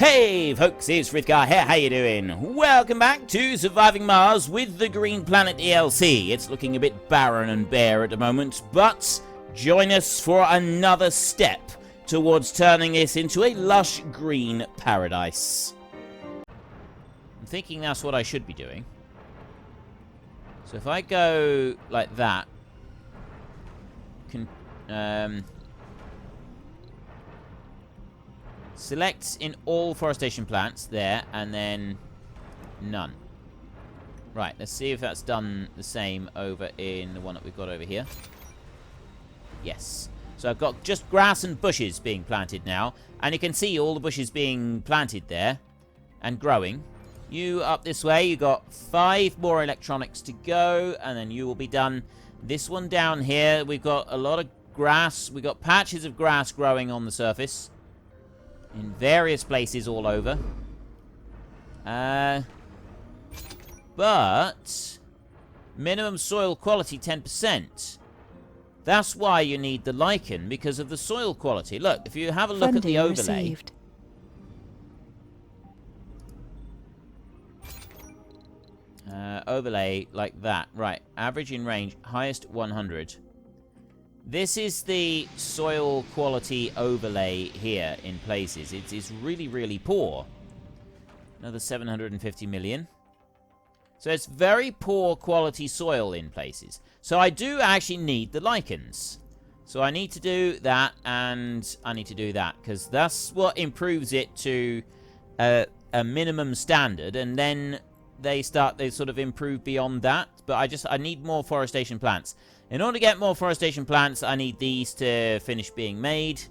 Hey folks, it's Frithgar here, how you doing? Welcome back to Surviving Mars with the Green Planet DLC. It's looking a bit barren and bare at the moment, but join us for another step towards turning this into a lush green paradise. I'm thinking that's what I should be doing. So if I go like that, select in all forestation plants there, and then none. Right, let's see if that's done the same over in the one that we've got over here. Yes. So I've got just grass and bushes being planted now, and you can see all the bushes being planted there and growing. You up this way, you got 5 more electronics to go, and then you will be done. This one down here, we've got a lot of grass. We've got patches of grass growing on the surface in various places all over. But minimum soil quality 10%. That's why you need the lichen, because of the soil quality. Look, if you have a look at the overlay. Received. Overlay like that. Right, average in range, highest 100. This is the soil quality overlay here in places. It is really, really poor. Another 750 million. So it's very poor quality soil in places. So I do actually need the lichens. So I need to do that, and I need to do that, because that's what improves it to a minimum standard, and then they sort of improve beyond that. But I need more forestation plants. In order to get more forestation plants, I need these to finish being made.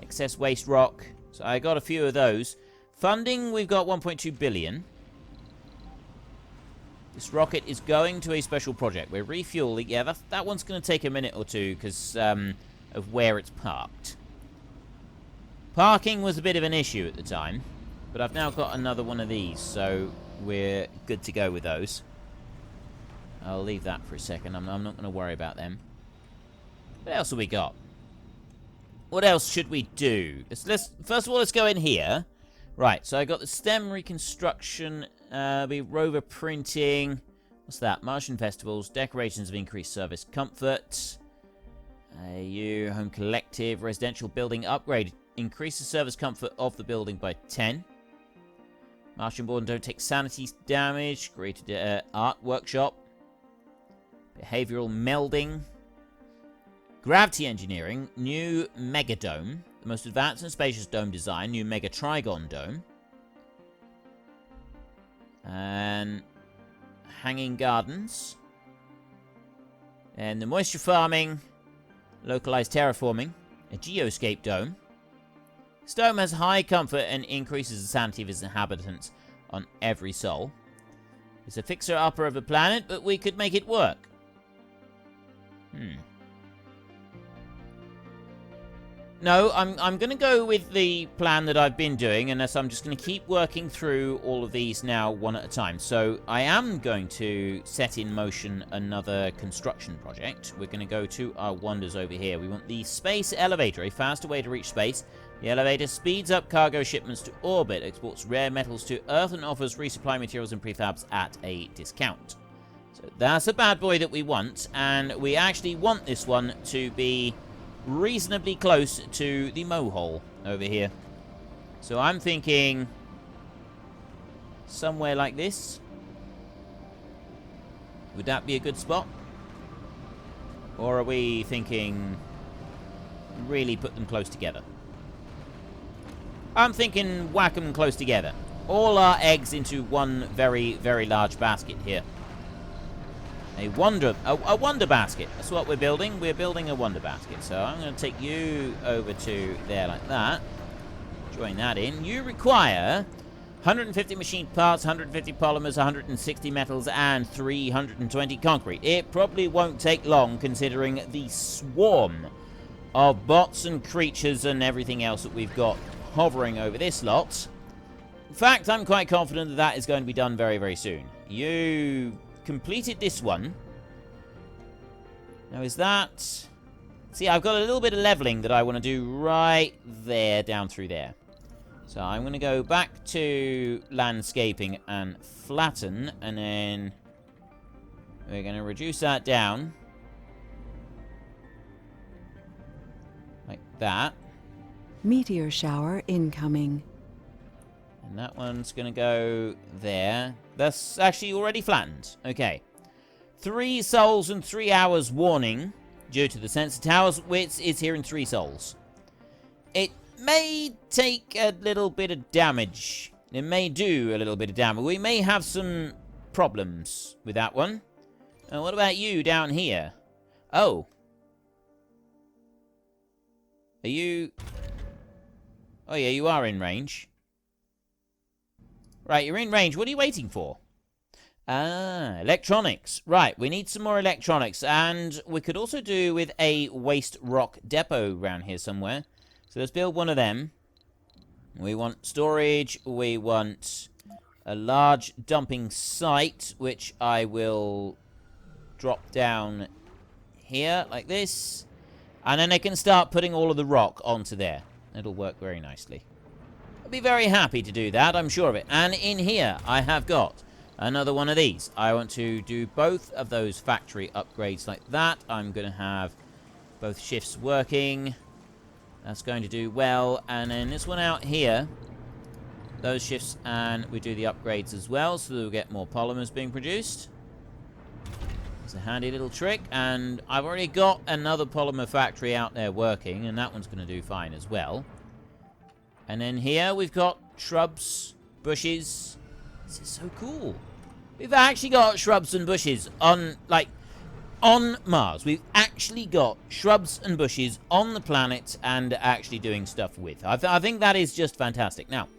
Excess waste rock. So I got a few of those. Funding, we've got 1.2 billion. This rocket is going to a special project. We're refueling. Yeah, that one's going to take a minute or two because of where it's parked. Parking was a bit of an issue at the time, but I've now got another one of these, so we're good to go with those. I'll leave that for a second. I'm not going to worry about them. What else have we got? What else should we do? Let's first of all, let's go in here. Right, so I got the STEM reconstruction, rover printing. What's that? Martian festivals, decorations of increased service comfort. Home collective, residential building upgrade. Increases service comfort of the building by 10. Martian born don't take sanity damage. Created art workshop. Behavioral melding. Gravity engineering. New megadome. The most advanced and spacious dome design. New mega trigon dome. And hanging gardens. And the moisture farming. Localized terraforming. A geoscape dome. This dome has high comfort and increases the sanity of its inhabitants on every sol. It's a fixer-upper of a planet, but we could make it work. No, I'm going to go with the plan that I've been doing, and I'm just going to keep working through all of these now one at a time. So I am going to set in motion another construction project. We're going to go to our wonders over here. We want the space elevator, a faster way to reach space. The elevator speeds up cargo shipments to orbit, exports rare metals to Earth, and offers resupply materials and prefabs at a discount. So that's a bad boy that we want, and we actually want this one to be reasonably close to the mohole over here. So I'm thinking somewhere like this. Would that be a good spot? Or are we thinking really put them close together? I'm thinking whack them close together. All our eggs into one very, very large basket here. A wonder basket. That's what we're building. We're building a wonder basket. So I'm going to take you over to there like that. Join that in. You require 150 machined parts, 150 polymers, 160 metals, and 320 concrete. It probably won't take long considering the swarm of bots and creatures and everything else that we've got hovering over this lot. In fact, I'm quite confident that that is going to be done very, very soon. You completed this one. Now is that... See, I've got a little bit of leveling that I want to do right there, down through there. So I'm going to go back to landscaping and flatten, and then we're going to reduce that down. Like that. Meteor shower incoming. And that one's going to go there. That's actually already flattened. Okay. 3 souls and 3 hours warning due to the sensor towers, which is here in 3 souls. It may take a little bit of damage. It may do a little bit of damage. We may have some problems with that one. What about you down here? Oh. Are you... Oh yeah, you are in range. Right, you're in range. What are you waiting for? Ah, electronics. Right, we need some more electronics. And we could also do with a waste rock depot around here somewhere. So let's build one of them. We want storage. We want a large dumping site, which I will drop down here like this. And then I can start putting all of the rock onto there. It'll work very nicely. I'll be very happy to do that, I'm sure of it. And in here, I have got another one of these. I want to do both of those factory upgrades like that. I'm going to have both shifts working. That's going to do well. And then this one out here, those shifts, and we do the upgrades as well, so that we'll get more polymers being produced. It's a handy little trick, and I've already got another polymer factory out there working, and that one's going to do fine as well. And then here we've got shrubs, bushes. This is so cool. We've actually got shrubs and bushes on Mars. We've actually got shrubs and bushes on the planet and actually doing stuff with. I think that is just fantastic. Now,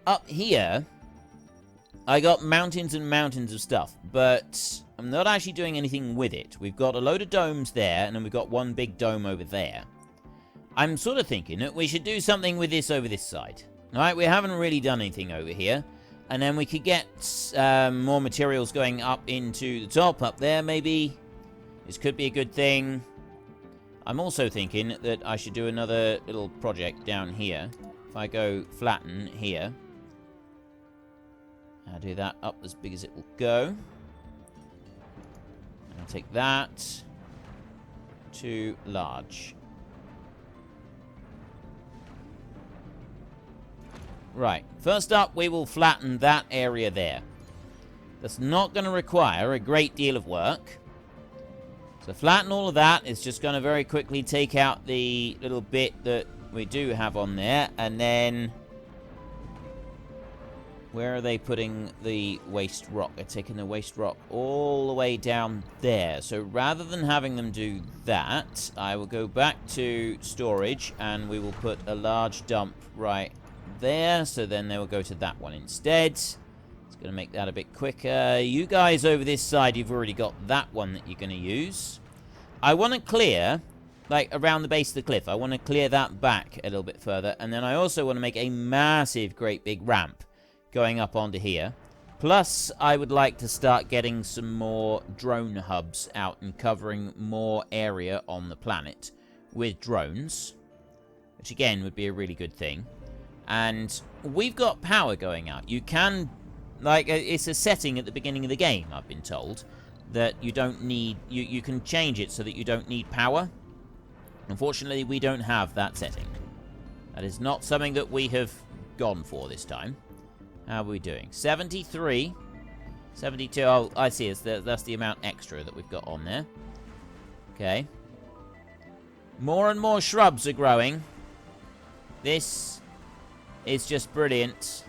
up here, I got mountains and mountains of stuff, but I'm not actually doing anything with it. We've got a load of domes there, and then we've got one big dome over there. I'm sort of thinking that we should do something with this over this side. Alright, we haven't really done anything over here. And then we could get more materials going up into the top up there, maybe. This could be a good thing. I'm also thinking that I should do another little project down here. If I go flatten here. I'll do that up as big as it will go. And I'll take that to large. Right, first up we will flatten that area there. That's not going to require a great deal of work. So flatten all of that. It's just going to very quickly take out the little bit that we do have on there. And then... where are they putting the waste rock? They're taking the waste rock all the way down there. So rather than having them do that, I will go back to storage and we will put a large dump right there. So then they will go to that one instead. It's going to make that a bit quicker. You guys over this side, you've already got that one that you're going to use. I want to clear, like, around the base of the cliff. I want to clear that back a little bit further. And then I also want to make a massive, great big ramp going up onto here. Plus, I would like to start getting some more drone hubs out and covering more area on the planet with drones, which again would be a really good thing. And we've got power going out. You can, like, it's a setting at the beginning of the game, I've been told, that you don't need, you can change it so that you don't need power. Unfortunately, we don't have that setting. That is not something that we have gone for this time. How are we doing? 73. 72. Oh, I see. That's the amount extra that we've got on there. Okay. More and more shrubs are growing. This is just brilliant.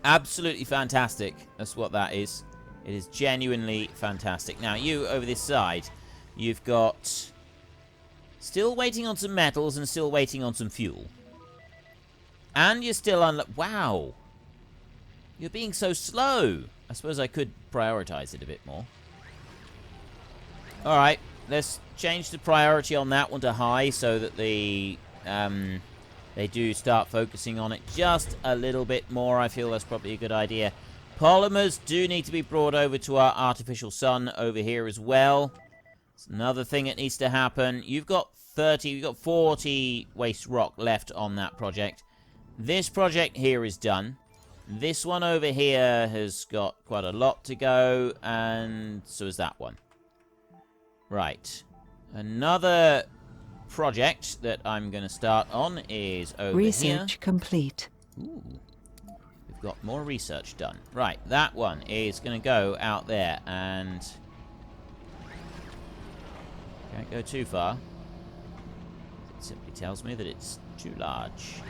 Absolutely fantastic. That's what that is. It is genuinely fantastic. Now, you over this side, you've got... still waiting on some metals and still waiting on some fuel. And you're still on... wow. You're being so slow. I suppose I could prioritize it a bit more. Alright, let's change the priority on that one to high so that they do start focusing on it just a little bit more. I feel that's probably a good idea. Polymers do need to be brought over to our artificial sun over here as well. It's another thing that needs to happen. You've got 40 waste rock left on that project. This project here is done. This one over here has got quite a lot to go, and so is that one. Right. Another project that I'm going to start on is over here. Research complete. Ooh. We've got more research done. Right, that one is going to go out there, and can't go too far. It simply tells me that it's too large.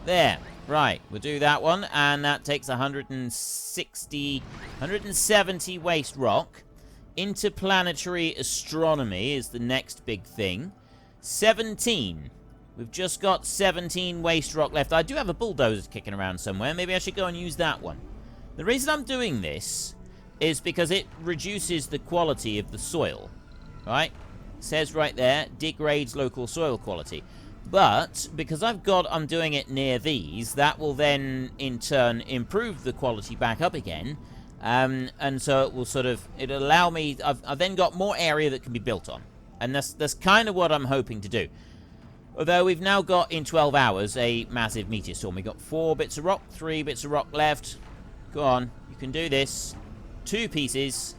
There. Right, we'll do that one, and that takes 170 waste rock. Interplanetary astronomy is the next big thing. 17. We've just got 17 waste rock left. I do have a bulldozer kicking around somewhere. Maybe I should go and use that one. The reason I'm doing this is because it reduces the quality of the soil. Right? It says right there, degrades local soil quality. But because I'm doing it near these, that will then in turn improve the quality back up again. And so it will it'll allow me, I've then got more area that can be built on. And that's kind of what I'm hoping to do. Although we've now got, in 12 hours, a massive meteor storm. We've got 4 bits of rock, 3 bits of rock left. Go on, you can do this. 2 pieces.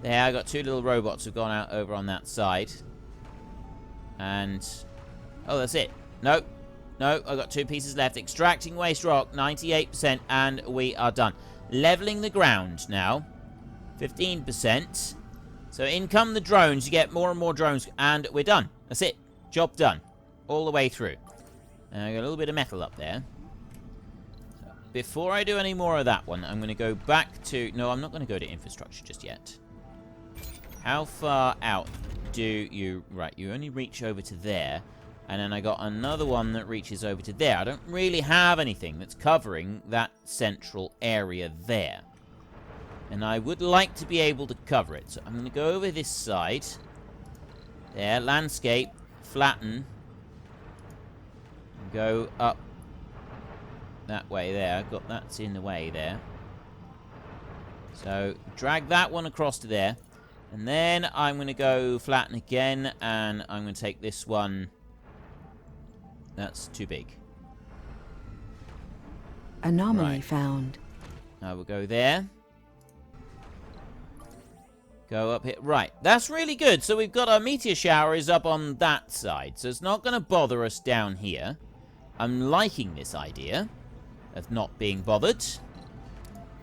There, I got 2 little robots who've gone out over on that side. And, oh, that's it. Nope. No, I've got 2 pieces left. Extracting waste rock, 98%, and we are done. Leveling the ground now, 15%. So in come the drones. You get more and more drones, and we're done. That's it. Job done. All the way through. And I got a little bit of metal up there. So before I do any more of that one, I'm going to go back to... No, I'm not going to go to infrastructure just yet. How far out do you... Right, you only reach over to there. And then I got another one that reaches over to there. I don't really have anything that's covering that central area there. And I would like to be able to cover it. So I'm going to go over this side. There, landscape, flatten. Go up that way there. Got that's in the way there. So drag that one across to there. And then I'm going to go flatten again. And I'm going to take this one... That's too big. Anomaly found. I will go there. Go up here. Right, that's really good. So we've got our meteor shower is up on that side. So it's not going to bother us down here. I'm liking this idea of not being bothered.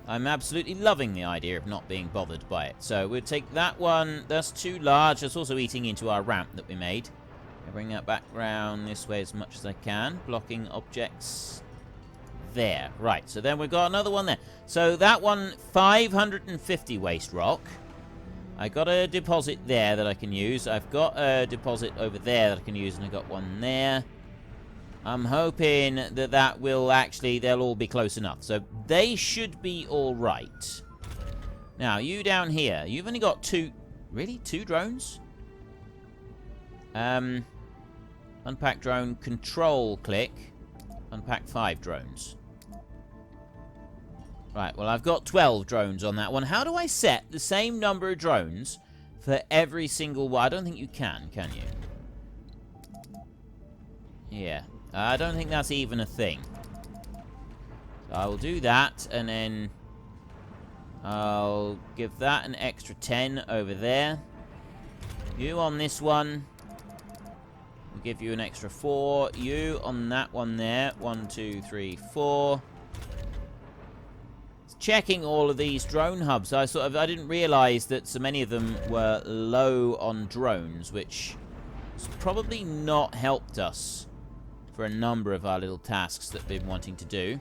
I'm absolutely loving the idea of not being bothered by it. So we'll take that one. That's too large. That's also eating into our ramp that we made. I'll bring that back round this way as much as I can. Blocking objects. There. Right. So then we've got another one there. So that one, 550 waste rock. I got a deposit there that I can use. I've got a deposit over there that I can use, and I got one there. I'm hoping that that will actually, they'll all be close enough. So they should be all right. Now, you down here, you've only got 2, really? 2 drones? Unpack drone, control click. Unpack 5 drones. Right, well, I've got 12 drones on that one. How do I set the same number of drones for every single one? I don't think you can you? Yeah. I don't think that's even a thing. So I will do that, and then I'll give that an extra 10 over there. You on this one. We'll give you an extra 4. You on that one there. 1, 2, 3, 4. Checking all of these drone hubs. I didn't realize that so many of them were low on drones, which has probably not helped us for a number of our little tasks that we've been wanting to do.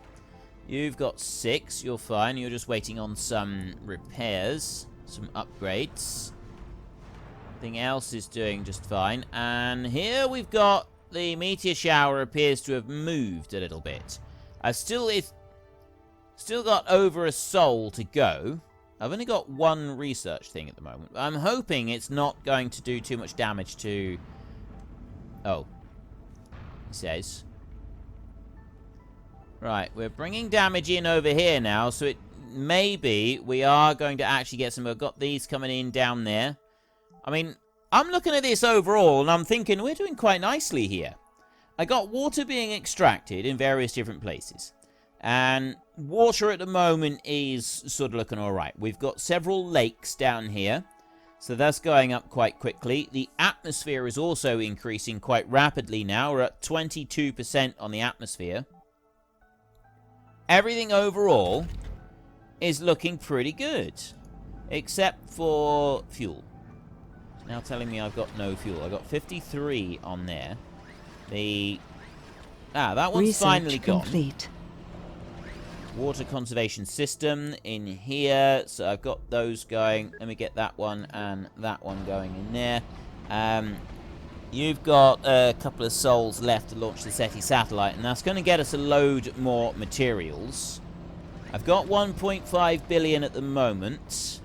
You've got 6. You're fine. You're just waiting on some repairs, some upgrades. Everything else is doing just fine. And here we've got the meteor shower appears to have moved a little bit. I've still got over a soul to go. I've only got 1 research thing at the moment. I'm hoping it's not going to do too much damage to... Oh. He says. Right, we're bringing damage in over here now, so it maybe we are going to actually get some... We've got these coming in down there. I mean, I'm looking at this overall, and I'm thinking we're doing quite nicely here. I got water being extracted in various different places. And water at the moment is sort of looking alright. We've got several lakes down here. So that's going up quite quickly. The atmosphere is also increasing quite rapidly now. We're at 22% on the atmosphere. Everything overall is looking pretty good. Except for fuel. It's now telling me I've got no fuel. I've got 53 on there. That one's Research finally complete. gone. Water conservation system in here. So I've got those going. Let me get that one and that one going in there. You've got a couple of souls left to launch the SETI Satellite, and that's going to get us a load more materials. I've got 1.5 billion at the moment.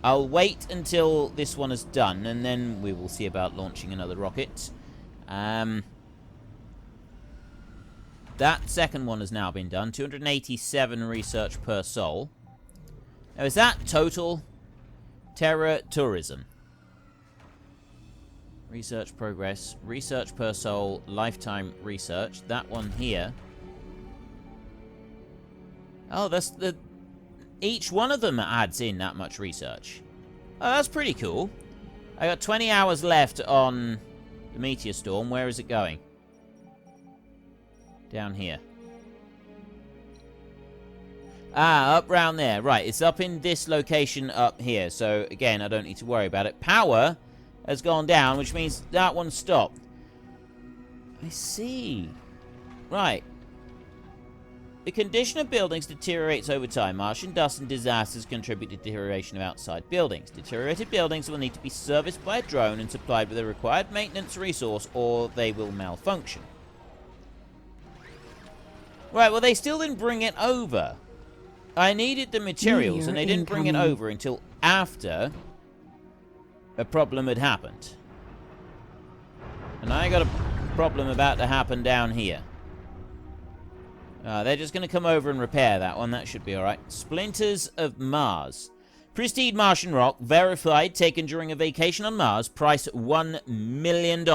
I'll wait until this one is done, and then we will see about launching another rocket. That second one has now been done. 287 research per soul. Now, is that total? Terra tourism. Research progress. Research per soul. Lifetime research. That one here. Oh, that's the... Each one of them adds in that much research. Oh, that's pretty cool. I got 20 hours left on the meteor storm. Where is it going? Down here. Up round there. Right, it's up in this location up here. So, again, I don't need to worry about it. Power has gone down, which means that one stopped. I see. Right. The condition of buildings deteriorates over time. Martian dust and disasters contribute to deterioration of outside buildings. Deteriorated buildings will need to be serviced by a drone and supplied with the required maintenance resource, or they will malfunction. Right, well, they still didn't bring it over. I needed the materials, and they didn't bring it over until after a problem had happened. And I got a problem about to happen down here. They're just going to come over and repair that one. That should be alright. Splinters of Mars. Pristine Martian rock, verified, taken during a vacation on Mars, price $1 million.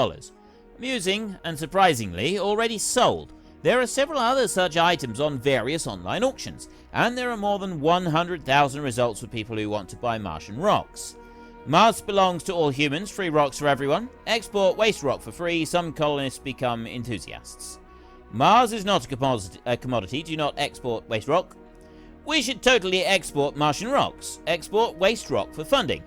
Amusing, and surprisingly, already sold. There are several other such items on various online auctions, and there are more than 100,000 results for people who want to buy Martian rocks. Mars belongs to all humans, free rocks for everyone. Export waste rock for free, some colonists become enthusiasts. Mars is not a commodity, do not export waste rock. We should totally export Martian rocks. Export waste rock for funding.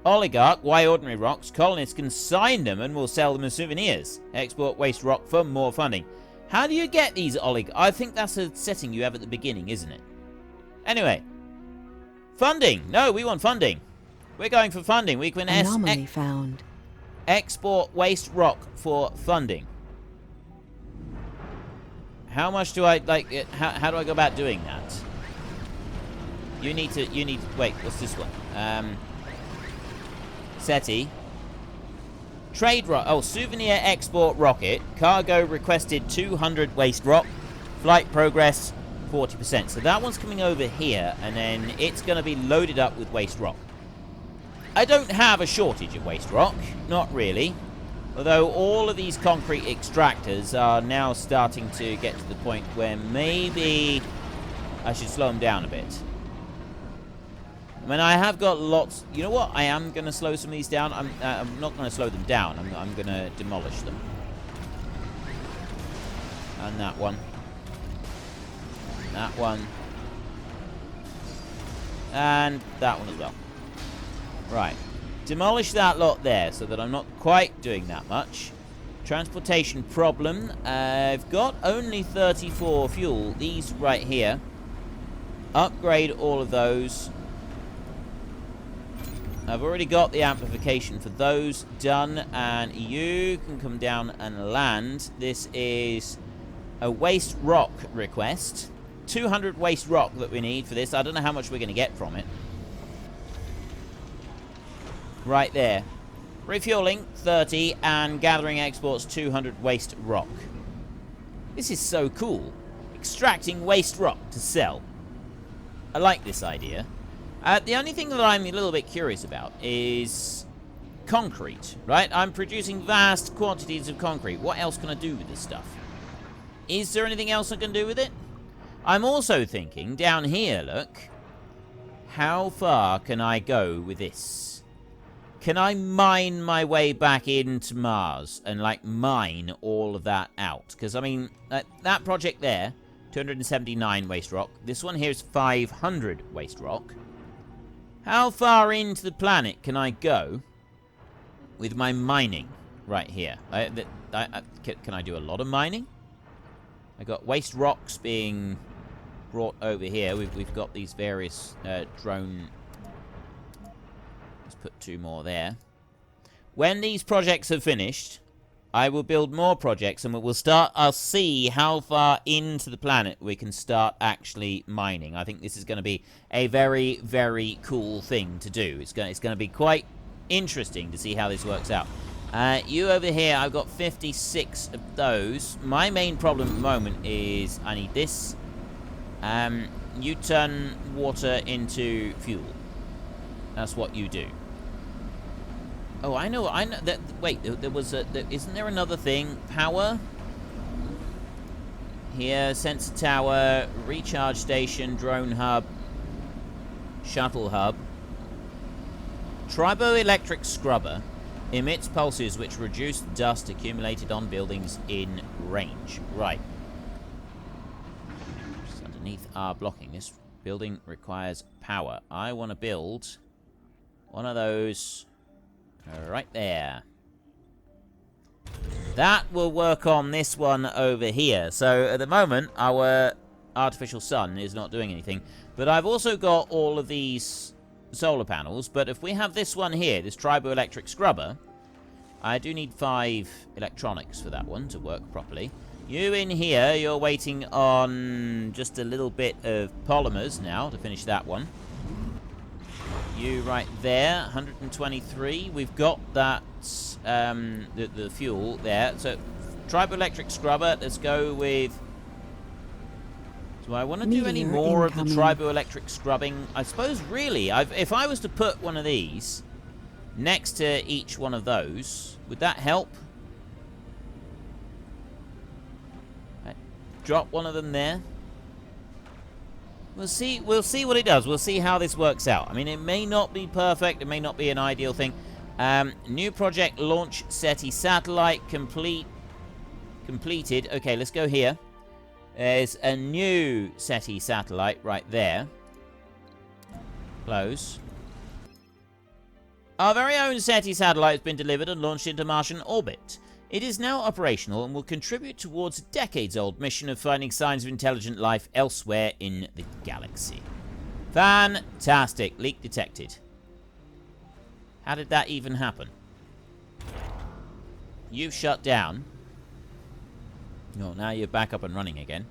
Oligarch, why ordinary rocks? Colonists can sign them and will sell them as souvenirs. Export waste rock for more funding. How do you get these I think that's a setting you have at the beginning, isn't it? Anyway. Funding. No, we want funding. We're going for funding. We can Anomaly found. Export waste rock for funding. How much do I, like, how do I go about doing that? You need to, wait, what's this one? SETI. Trade rock, oh, souvenir export rocket. Cargo requested 200 waste rock. Flight progress, 40%. So that one's coming over here, and then it's going to be loaded up with waste rock. I don't have a shortage of waste rock. Not really. Although all of these concrete extractors are now starting to get to the point where maybe I should slow them down a bit. I mean, I have got lots... You know what? I am going to slow some of these down. I'm not going to slow them down. I'm going to demolish them. And that one. And that one. And that one as well. Right. Demolish that lot there so that I'm not quite doing that much. Transportation problem. I've got only 34 fuel. These right here. Upgrade all of those. I've already got the amplification for those done, and you can come down and land. This is a waste rock request. 200 waste rock that we need for this. I don't know how much we're going to get from it. Right there. Refueling, 30, and gathering exports, 200 waste rock. This is so cool. Extracting waste rock to sell. I like this idea. The only thing that I'm a little bit curious about is concrete, right? I'm producing vast quantities of concrete. What else can I do with this stuff? Is there anything else I can do with it? I'm also thinking, down here, look. How far can I go with this? Can I mine my way back into Mars and, like, mine all of that out? Because, I mean, that project there, 279 waste rock. This one here is 500 waste rock. How far into the planet can I go with my mining right here? Can I do a lot of mining? I got waste rocks being brought over here. We've got these various drone. Let's put 2 more there. When these projects are finished, I will build more projects, and I'll see how far into the planet we can start actually mining. I think this is going to be a very, very cool thing to do. It's going to be quite interesting to see how this works out. You over here, I've got 56 of those. My main problem at the moment is I need this. You turn water into fuel. That's what you do. Oh, I know that. Wait, there was isn't there another thing? Power. Here, sensor tower, recharge station, drone hub, shuttle hub. Triboelectric scrubber emits pulses which reduce dust accumulated on buildings in range. Right. Just underneath our blocking, this building requires power. I want to build one of those right there. That will work on this one over here. So at the moment, our artificial sun is not doing anything. But I've also got all of these solar panels. But if we have this one here, this triboelectric scrubber, I do need 5 electronics for that one to work properly. You in here, you're waiting on just a little bit of polymers now to finish that one. You right there, 123. We've got that, the fuel there. So, triboelectric scrubber, let's go with... Do I want to do any more of the triboelectric scrubbing? I suppose, really, if I was to put one of these next to each one of those, would that help? Drop one of them there. We'll see what it does. We'll see how this works out. I mean, it may not be perfect. It may not be an ideal thing. New project, launch SETI Satellite, completed. Okay, let's go here. There's a new SETI Satellite right there. Close. Our very own SETI Satellite has been delivered and launched into Martian orbit. It is now operational and will contribute towards a decades-old mission of finding signs of intelligent life elsewhere in the galaxy. Fantastic. Leak detected. How did that even happen? You've shut down. No, now you're back up and running again.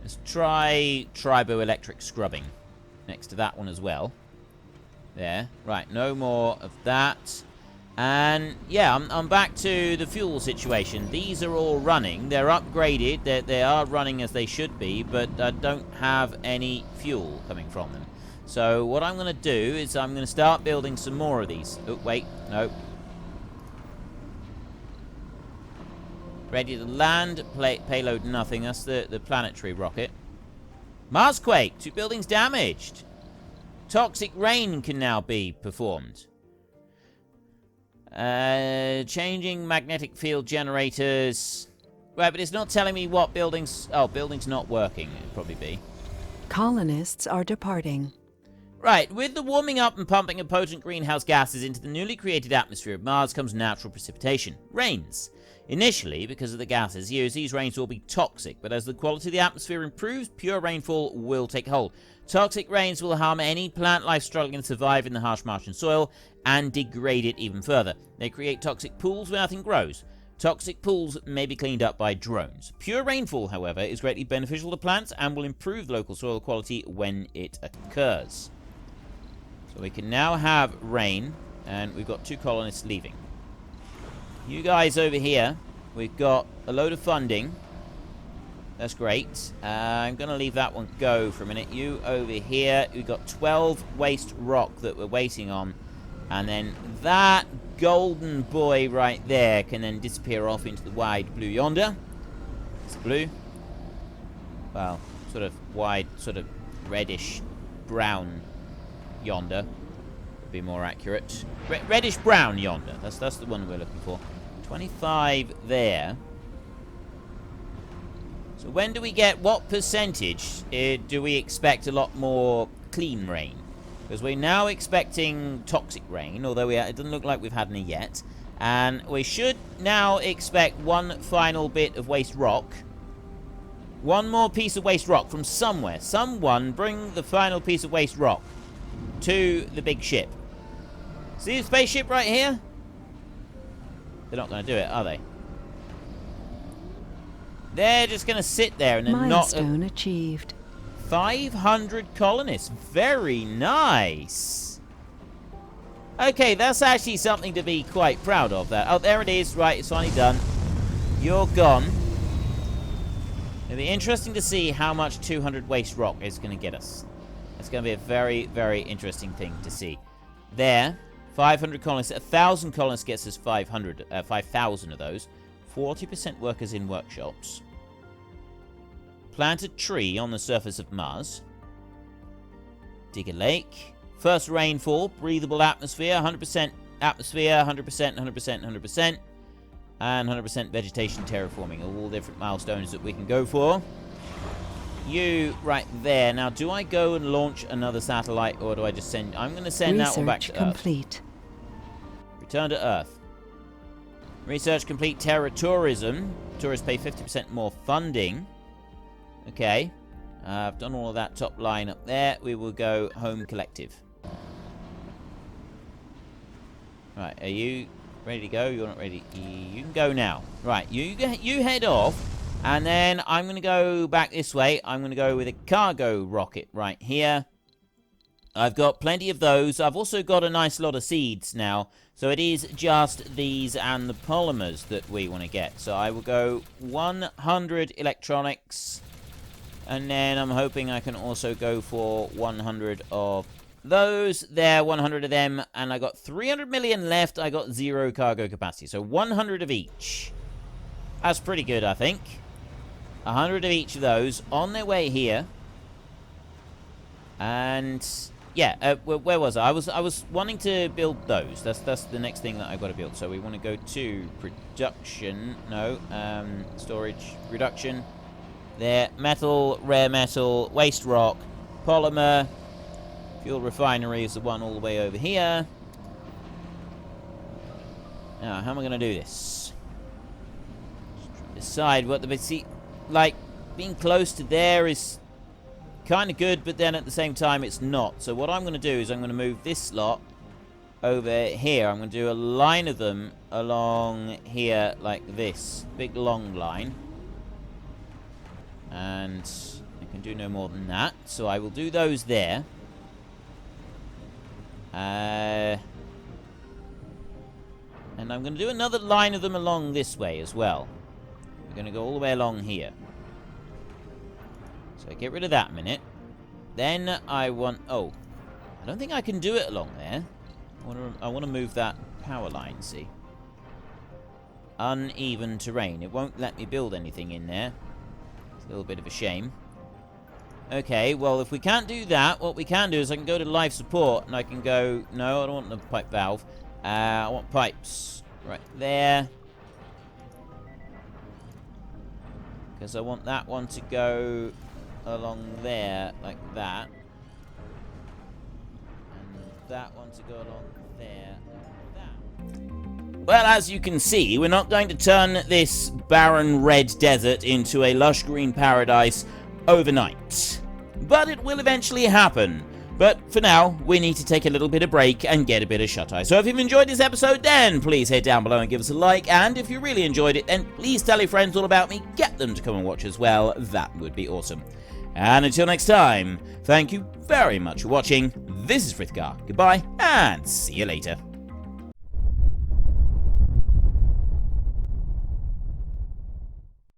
Let's try triboelectric scrubbing next to that one as well. There. Right, no more of that. And, yeah, I'm back to the fuel situation. These are all running. They're upgraded. They are running as they should be, but I don't have any fuel coming from them. So what I'm going to do is I'm going to start building some more of these. Oh, wait. No. Ready to land. Payload nothing. That's the planetary rocket. Marsquake. 2 buildings damaged. Toxic rain can now be performed. Changing magnetic field generators. Right, but it's not telling me what buildings... Oh, buildings not working. It'd probably be. Colonists are departing. Right, with the warming up and pumping of potent greenhouse gases into the newly created atmosphere of Mars comes natural precipitation. Rains. Initially, because of the gases used, these rains will be toxic, but as the quality of the atmosphere improves, pure rainfall will take hold. Toxic rains will harm any plant life struggling to survive in the harsh Martian soil and degrade it even further. They create toxic pools where nothing grows. Toxic pools may be cleaned up by drones. Pure rainfall, however, is greatly beneficial to plants and will improve local soil quality when it occurs. So we can now have rain, and we've got 2 colonists leaving. You guys over here, we've got a load of funding. That's great. I'm going to leave that one go for a minute. You over here, we've got 12 waste rock that we're waiting on And then that golden boy right there can then disappear off into the wide blue yonder. It's blue. Well, sort of wide, sort of reddish brown yonder would be more accurate. Reddish brown yonder. That's the one we're looking for. 25 there. So when do we get, what percentage do we expect a lot more clean rain? Because we're now expecting toxic rain, although it doesn't look like we've had any yet. And we should now expect one final bit of waste rock. One more piece of waste rock from somewhere. Someone bring the final piece of waste rock to the big ship. See the spaceship right here? They're not going to do it, are they? They're just going to sit there and then Milestone achieved. 500 colonists. Very nice. Okay, that's actually something to be quite proud of. That. Oh, there it is. Right, it's finally done. You're gone. It'll be interesting to see how much 200 waste rock is going to get us. It's going to be a very, very interesting thing to see. There, 500 colonists. 1,000 colonists gets us 5,000 of those. 40% workers in workshops. Plant a tree on the surface of Mars. Dig a lake. First rainfall. Breathable atmosphere. 100% atmosphere. 100%, 100%, 100%. And 100% vegetation terraforming. All different milestones that we can go for. You right there. Now, do I go and launch another satellite, or do I just send... I'm going to send that one back to Earth. Research complete. Return to Earth. Research complete. Terra-tourism. Tourists pay 50% more funding. Okay. I've done all of that top line up there. We will go home collective. Right, are you ready to go? You're not ready. You can go now. Right, you head off. And then I'm going to go back this way. I'm going to go with a cargo rocket right here. I've got plenty of those. I've also got a nice lot of seeds now. So it is just these and the polymers that we want to get. So I will go 100 electronics. And then I'm hoping I can also go for 100 of those. There, 100 of them. And I got 300 million left. I got 0 cargo capacity. So 100 of each. That's pretty good, I think. 100 of each of those on their way here. And... yeah, where was I? I was wanting to build those. That's the next thing that I've got to build. So we want to go to production. No, storage, reduction. There, metal, rare metal, waste rock, polymer, fuel refinery is the one all the way over here. Now, how am I going to do this? Decide what the... see, like, being close to there is... kind of good, but then at the same time it's not. So what I'm going to do is I'm going to move this slot over here. I'm going to do a line of them along here like this. Big long line. And I can do no more than that. So I will do those there. And I'm going to do another line of them along this way as well. We're going to go all the way along here. So get rid of that a minute. Then I want... oh, I don't think I can do it along there. I want to move that power line, see. Uneven terrain. It won't let me build anything in there. It's a little bit of a shame. Okay, well, if we can't do that, what we can do is I can go to life support, and I can go... no, I don't want the pipe valve. I want pipes. Right there. Because I want that one to go... along there, like that. And that one to go along there, like that. Well, as you can see, we're not going to turn this barren red desert into a lush green paradise overnight. But it will eventually happen. But for now, we need to take a little bit of break and get a bit of shut-eye. So if you've enjoyed this episode, then please head down below and give us a like. And if you really enjoyed it, then please tell your friends all about me. Get them to come and watch as well. That would be awesome. And until next time, thank you very much for watching. This is Frithgar. Goodbye, and see you later.